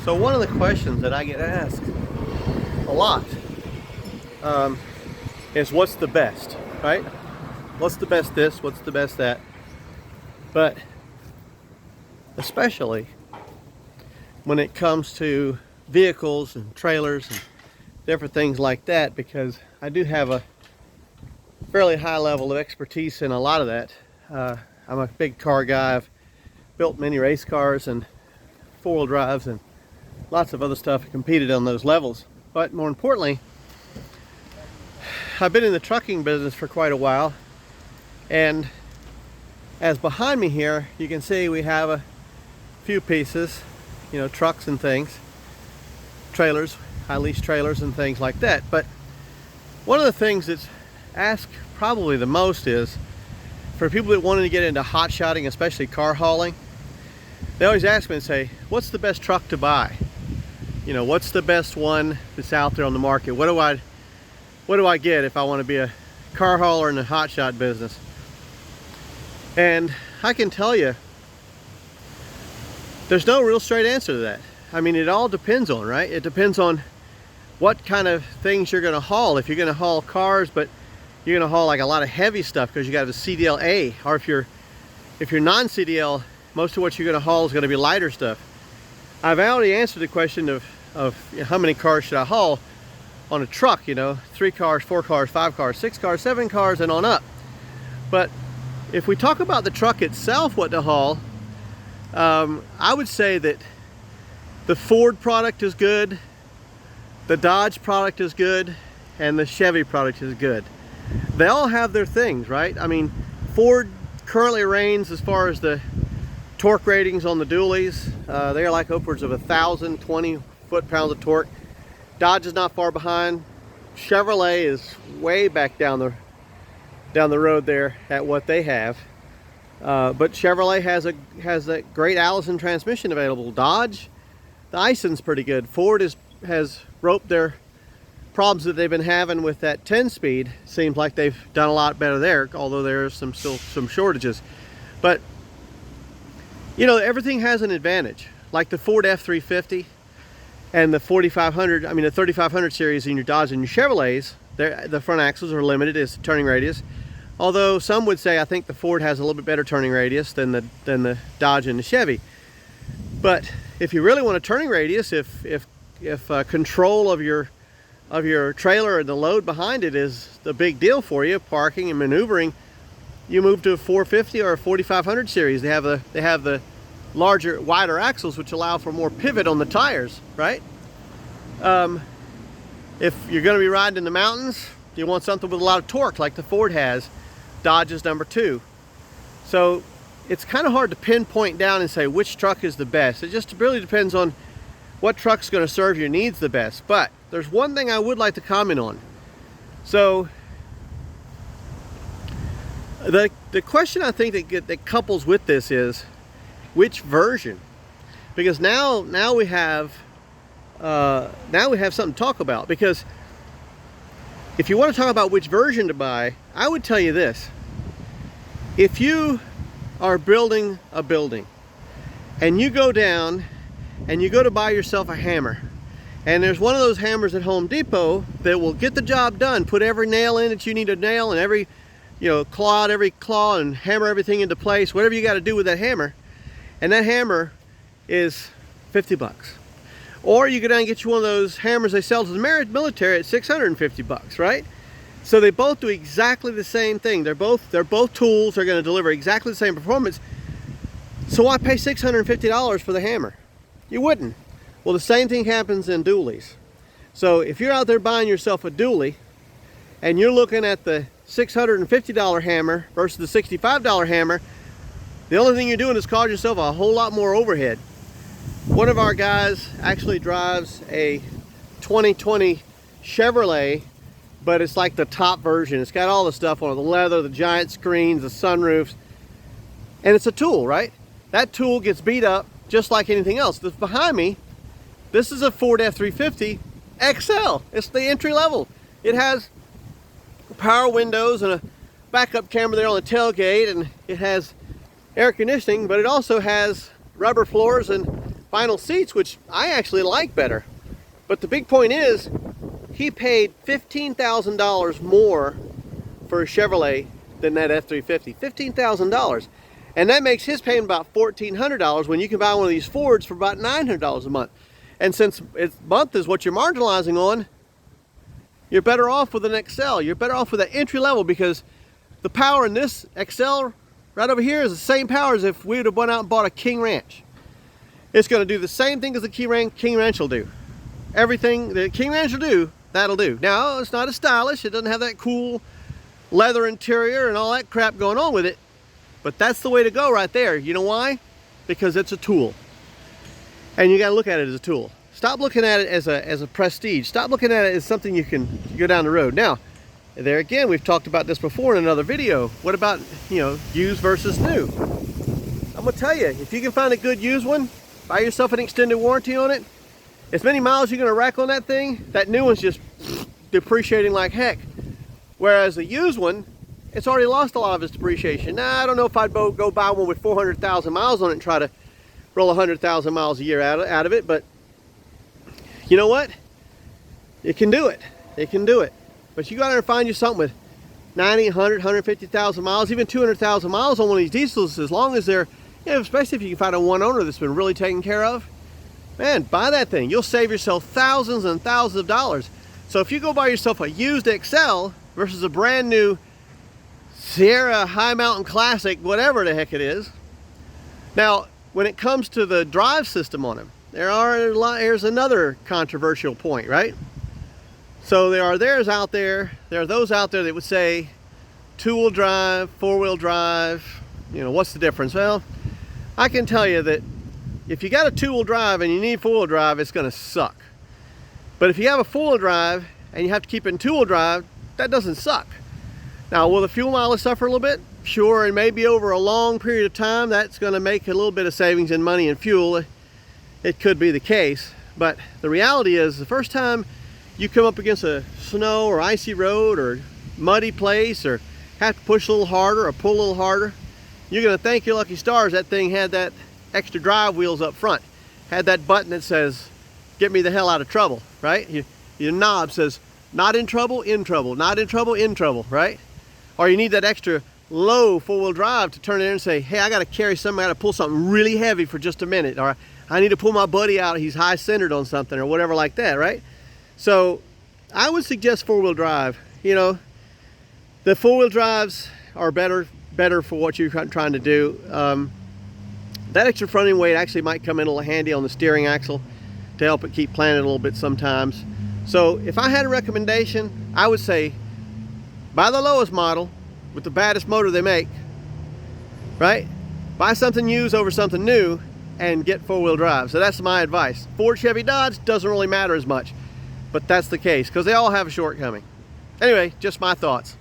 So one of the questions that I get asked a lot is what's the best, right? What's the best this, what's the best that? But especially when it comes to vehicles and trailers and different things like that, because I do have a fairly high level of expertise in a lot of that. I'm a big car guy. I've built many race cars and four-wheel drives and lots of other stuff, competed on those levels. But more importantly, I've been in the trucking business for quite a while, and as behind me here you can see we have a few pieces, you know, trucks and things, trailers, high lease trailers and things like that. But one of the things that's asked probably the most is for people that wanted to get into hot shotting, especially car hauling. They always ask me and say, what's the best truck to buy? You know, what's the best one that's out there on the market? What do I get if I want to be a car hauler in the hot shot business? And I can tell you, there's no real straight answer to that. I mean, it all depends on, right? It depends on what kind of things you're going to haul. If you're going to haul cars, but you're going to haul like a lot of heavy stuff because you got a CDL-A, or if you're non-CDL, most of what you're going to haul is going to be lighter stuff. I've already answered the question of how many cars should I haul on a truck, you know, 3 cars, 4 cars, 5 cars, 6 cars, 7 cars, and on up. But if we talk about the truck itself, what to haul, I would say that the Ford product is good, the Dodge product is good, and the Chevy product is good. They all have their things, right? I mean, Ford currently reigns as far as the torque ratings on the dualies. They are like upwards of 1,020 foot-pounds of torque. Dodge is not far behind. Chevrolet is way back down the road there at what they have. But Chevrolet has a great Allison transmission available. Dodge, the Ison's pretty good. Ford has roped their problems that they've been having with that 10-speed. Seems like they've done a lot better there, although there's still some shortages. But you know, everything has an advantage. Like the Ford F-350 and the 4500, I mean the 3500 series in your Dodge and your Chevrolets, the front axles are limited as turning radius. Although some would say I think the Ford has a little bit better turning radius than the Dodge and the Chevy. But if you really want a turning radius, if control of your trailer and the load behind it is the big deal for you, parking and maneuvering, you move to a 450 or a 4500 series. They have the larger, wider axles, which allow for more pivot on the tires, right? If you're going to be riding in the mountains, you want something with a lot of torque like the Ford has. Dodge is number 2. So it's kind of hard to pinpoint down and say which truck is the best. It just really depends on what truck's going to serve your needs the best. But there's one thing I would like to comment on. So the question I think that couples with this is which version, because now we have something to talk about. Because if you want to talk about which version to buy, I would tell you this: if you are building a building and you go down and you go to buy yourself a hammer, and there's one of those hammers at Home Depot that will get the job done, put every nail in that you need to nail, and every, you know, claw out every claw and hammer everything into place, whatever you got to do with that hammer, and that hammer is 50 bucks. Or you go down and get you one of those hammers they sell to the military at 650 bucks, right? So they both do exactly the same thing. They're both tools. They're going to deliver exactly the same performance. So why pay $650 for the hammer? You wouldn't. Well, the same thing happens in dualies. So if you're out there buying yourself a dually and you're looking at the $650 hammer versus the $65 hammer, the only thing you're doing is causing yourself a whole lot more overhead. One of our guys actually drives a 2020 Chevrolet, but it's like the top version. It's got all the stuff on it, the leather, the giant screens, the sunroofs, and it's a tool, right? That tool gets beat up just like anything else. This behind me, this is a Ford F-350 XL. It's the entry level. It has power windows and a backup camera there on the tailgate, and it has air conditioning, but it also has rubber floors and vinyl seats, which I actually like better. But the big point is, he paid $15,000 more for a Chevrolet than that F-350. $15,000. And that makes his payment about $1,400 when you can buy one of these Fords for about $900 a month. And since it's month is what you're marginalizing on, you're better off with an XL. You're better off with an entry level, because the power in this XL right over here is the same power as if we would have went out and bought a King Ranch. It's going to do the same thing as the King Ranch will do. Everything the King Ranch will do, that'll do. Now, it's not as stylish. It doesn't have that cool leather interior and all that crap going on with it. But that's the way to go right there. You know why? Because it's a tool. And you got to look at it as a tool. Stop looking at it as a prestige. Stop looking at it as something you can go down the road. Now, there again, we've talked about this before in another video. What about, you know, used versus new? I'm gonna tell you, if you can find a good used one, buy yourself an extended warranty on it. As many miles you're gonna rack on that thing, that new one's just depreciating like heck. Whereas a used one, it's already lost a lot of its depreciation. Now, I don't know if I'd go buy one with 400,000 miles on it and try to roll 100,000 miles a year out of it, but you know what? It can do it. It can do it. But you gotta find you something with 90, 100, 150,000 miles, even 200,000 miles on one of these diesels, as long as they're, you know, especially if you can find a one owner that's been really taken care of, man, buy that thing. You'll save yourself thousands and thousands of dollars. So if you go buy yourself a used XL versus a brand new Sierra High Mountain Classic, whatever the heck it is. Now, when it comes to the drive system on them, there's another controversial point, right? So there are those out there that would say two-wheel drive, four-wheel drive, you know, what's the difference? Well, I can tell you that if you got a two-wheel drive and you need four-wheel drive, it's gonna suck. But if you have a four-wheel drive and you have to keep it in two-wheel drive, that doesn't suck. Now, will the fuel mileage suffer a little bit? Sure, and maybe over a long period of time, that's gonna make a little bit of savings in money and fuel. It could be the case, but the reality is the first time you come up against a snow or icy road or muddy place, or have to push a little harder or pull a little harder, you're gonna thank your lucky stars that thing had that extra drive wheels up front, had that button that says, get me the hell out of trouble, right? Your knob says, not in trouble, in trouble, not in trouble, in trouble, right? Or you need that extra low four-wheel drive to turn it in and say, hey, I gotta carry something, I gotta pull something really heavy for just a minute, or I need to pull my buddy out, he's high centered on something, or whatever like that, right? So I would suggest four-wheel drive. You know, the four-wheel drives are better for what you're trying to do. That extra front end weight actually might come in a little handy on the steering axle to help it keep planted a little bit sometimes. So if I had a recommendation, I would say buy the lowest model with the baddest motor they make, right? Buy something used over something new and get four-wheel drive. So that's my advice. Ford, Chevy, Dodge doesn't really matter as much, but that's the case because they all have a shortcoming. Anyway, just my thoughts.